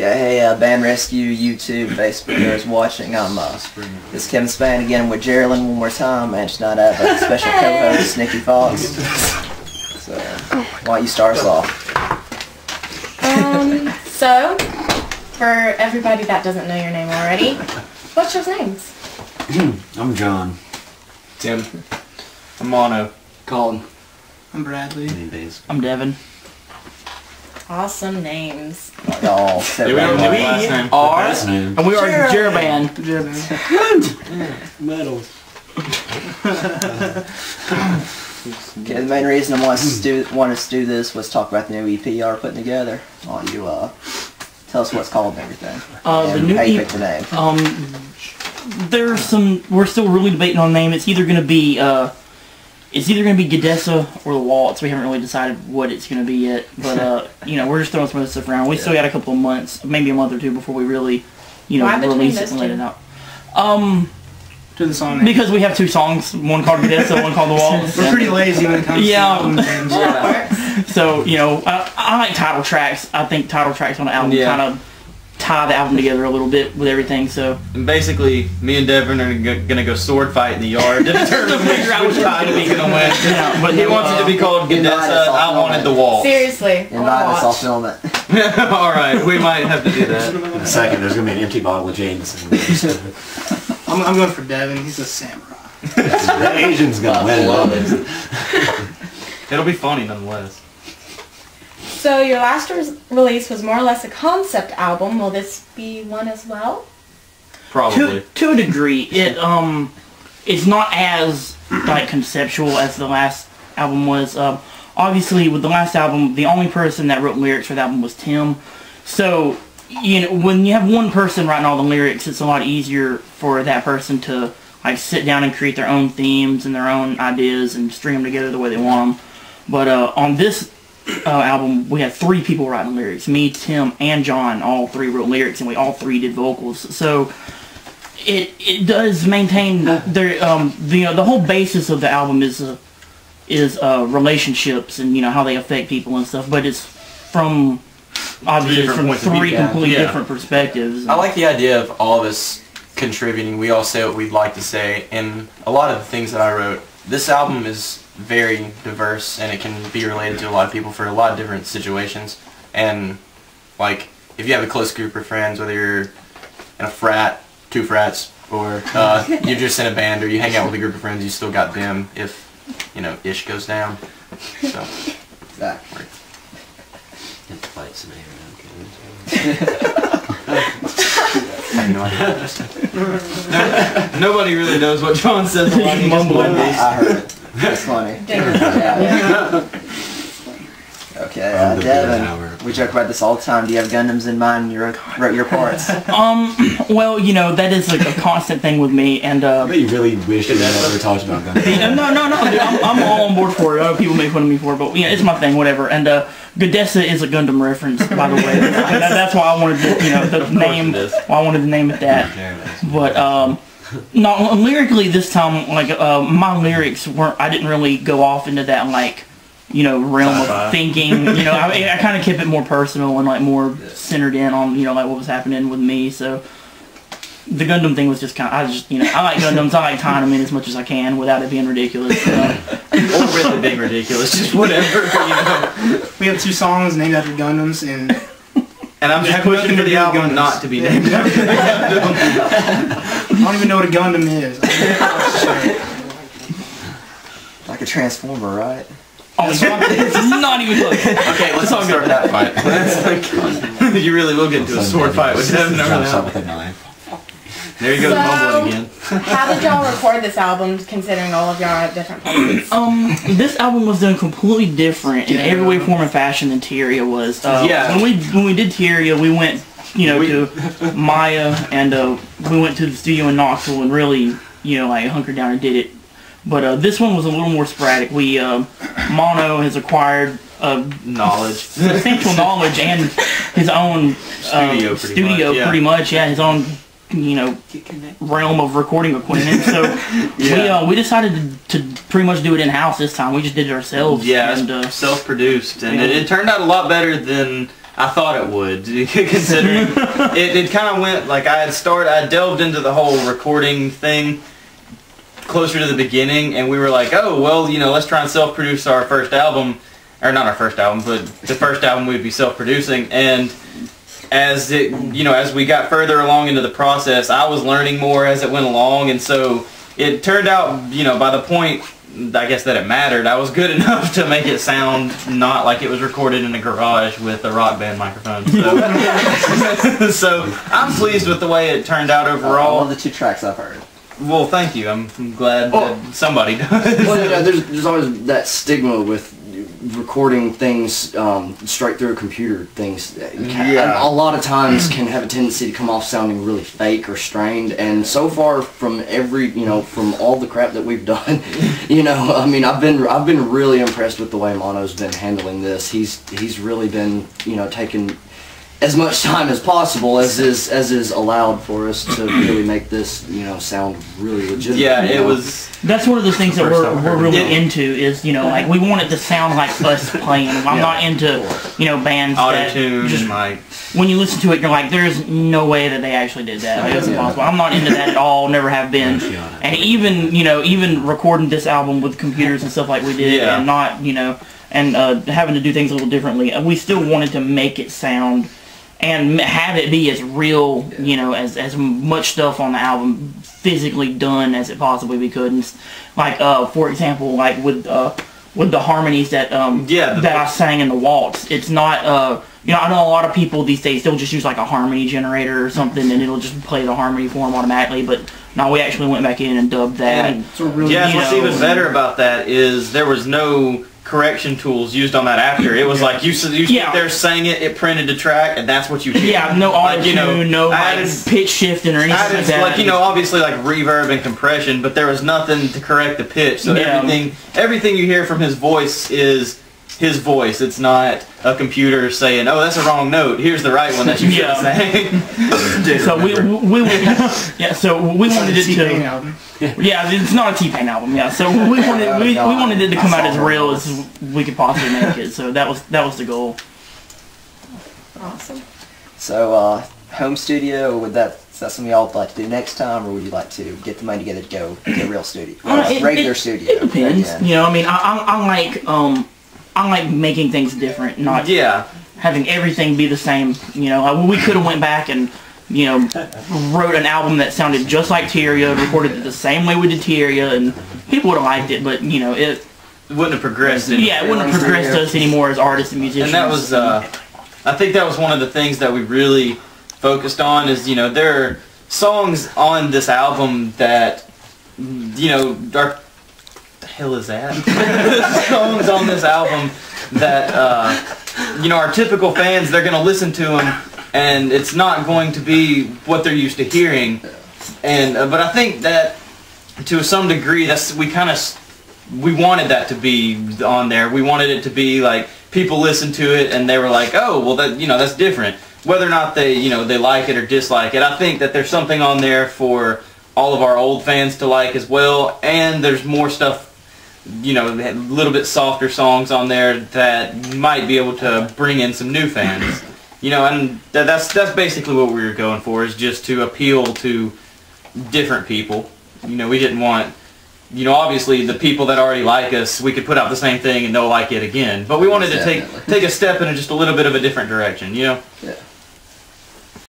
Okay, hey, Band Rescue, YouTube, Facebookers watching. This is Kevin Span again with Jerolyn one more time, and tonight I have a special co-host, Nikki Fox. So, why don't you start us off? So, for everybody that doesn't know your name already, what's your names? I'm John. Tim. I'm Mono. Colin. I'm Bradley. I'm Devin. Awesome names. Oh, We are, And we are Jerolyn. Medals. Okay, the main reason I wanted us to do this was talk about the new EP you are putting together. Why don't you tell us what it's called and everything? The new how you EP. picked the name. There's some. We're still really debating on the name. It's either gonna be Gadessa or the Waltz. We haven't really decided what it's gonna be yet. But you know, we're just throwing some other stuff around. We still got a couple of months, maybe a month or two, before we really, release it and let it out. To the song name. Because we have two songs, one called Gadessa, one called the Waltz. We're pretty lazy when it comes to album names. So, I like title tracks. I think title tracks on the album kind of tie the album together a little bit with everything, so. And basically, me and Devin are gonna go sword fight in the yard to determine which title he's gonna win. Yeah, but he wants it to be called Gadessa, I wanted the Waltz. Seriously. Invite us, I'll film it. Alright, we might have to do that. In a second, there's going to be an empty bottle of Jameson. I'm going for Devin. He's a samurai. The Asian's going to win. It'll be funny nonetheless. So your last release was more or less a concept album. Will this be one as well? Probably. To a degree. It's not as conceptual as the last album was. Obviously, with the last album, the only person that wrote lyrics for the album was Tim. So, when you have one person writing all the lyrics, it's a lot easier for that person to sit down and create their own themes and their own ideas and string them together the way they want them. But on this album, we had three people writing lyrics. Me, Tim, and John, all three wrote lyrics, and we all three did vocals. So it does maintain the whole basis of the album is relationships and how they affect people and stuff. But it's from three completely different perspectives. I like the idea of all of us contributing. We all say what we'd like to say, and a lot of the things that I wrote. This album is very diverse, and it can be related to a lot of people for a lot of different situations. And if you have a close group of friends, whether you're in a frat, two frats, or you're just in a band, or you hang out with a group of friends, you still got them if ish goes down. So Exactly. Have to fight some air. Nobody really knows what John says. He's mumbling. I heard it. That's funny. Okay, Devin, we joke about this all the time. Do you have Gundams in mind when you wrote your parts? Well, that is a constant thing with me, and I bet you really wish you never talked about that. No, dude, I'm all on board for it. I know people make fun of me for it, but it's my thing, whatever. And Gadessa is a Gundam reference, by the way. That's why I wanted to, the name. Why I wanted to name it that. But no, lyrically this time, my lyrics weren't. I didn't really go off into that realm of thinking. I kind of kept it more personal and more centered in on what was happening with me. So the Gundam thing was just kind of, I like Gundams. I like tying them in as much as I can without it being ridiculous. Or really being ridiculous, just whatever. We have two songs named after Gundams, and I'm just pushing for the album not to be named after the Gundam. I don't even know what a Gundam is. Like a transformer, right? Oh, it's not even close. Okay, let's not start that fight. You really will get into a sword fight with Devin over that. There you go, mumbling again. How did y'all record this album, considering all of y'all are at different places? This album was done completely different in every way, form, and fashion than Tieria was. When we did Tieria, we went, to Maya, and we went to the studio in Knoxville and really, hunkered down and did it. But this one was a little more sporadic. We Mono has acquired substantial knowledge and his own studio, pretty much. Yeah, his own realm of recording equipment. So we decided to pretty much do it in house this time. We just did it ourselves. Yeah, and self-produced, and it turned out a lot better than I thought it would, considering it kind of went, like I delved into the whole recording thing closer to the beginning, and we were like, oh, well, you know, let's try and self-produce our first album, or not our first album, but the first album we'd be self-producing, and as it, you know, as we got further along into the process, I was learning more as it went along, and so it turned out, you know, by the point, I guess that it mattered, I was good enough to make it sound not like it was recorded in a garage with a Rock Band microphone. So, so I'm pleased with the way it turned out overall. All the 2 tracks I've heard. Well, thank you. I'm glad that somebody does. Well, you know, there's always that stigma with recording things straight through a computer. Things a lot of times can have a tendency to come off sounding really fake or strained. And so far, from from all the crap that we've done, you know, I mean, I've been really impressed with the way Mono's been handling this. He's really been, you know, taking as much time as possible as is allowed for us to really make this, you know, sound really legitimate. Yeah, it was. That's one of the things that we're really into is, you know, like we want it to sound like us playing. I'm not into, you know, bands Auto-tune, that just, like, when you listen to it, you're like, there's no way that they actually did that. Like, it's impossible. I'm not into that at all. Never have been. And even, you know, even recording this album with computers and stuff like we did, and not, you know, and having to do things a little differently, we still wanted to make it sound and have it be as real, you know, as much stuff on the album physically done as it possibly could. And like, for example, like with the harmonies that that I sang in the waltz, it's not, you know, I know a lot of people these days, they'll just use like a harmony generator or something and it'll just play the harmony for them automatically, but no, we actually went back in and dubbed that. And what's even better about that is there was no correction tools used on that after. It was like you sit there, sang it, it printed the track, and that's what you hear. Yeah, no auto-tune, no pitch shifting or anything like that. Like, you know, obviously like reverb and compression, but there was nothing to correct the pitch. So everything you hear from his voice is his voice. It's not a computer saying, "Oh, that's a wrong note. Here's the right one that you should have sang." So we wanted it to. Yeah, it's not a T-Pain album. Yeah, so we wanted it to come out as real as we could possibly make it. So that was the goal. Awesome. So home studio, is that something y'all would like to do next time, or would you like to get the money together to go get a real studio, regular studio? It depends. You know, I mean, I like making things different, not having everything be the same. You know, we could have went back and, you know, wrote an album that sounded just like Tyria, recorded it the same way we did Tyria, and people would have liked it, but, you know, it wouldn't have progressed. Yeah, it wouldn't have progressed us anymore as artists and musicians. And that was, I think that was one of the things that we really focused on is, you know, there are songs on this album that, you know, are... the hell is that? Songs on this album that, you know, our typical fans, they're going to listen to them, and it's not going to be what they're used to hearing. And but I think that to some degree, we wanted that to be on there. We wanted it to be like people listened to it and they were like, oh, well, that, you know, that's different. Whether or not they, you know, they like it or dislike it, I think that there's something on there for all of our old fans to like as well. And there's more stuff, you know, a little bit softer songs on there that might be able to bring in some new fans. You know, and that's basically what we were going for, is just to appeal to different people. You know, we didn't want, you know, obviously the people that already like us, we could put out the same thing and they'll like it again. But we wanted to take a step in just a little bit of a different direction, you know? Yeah.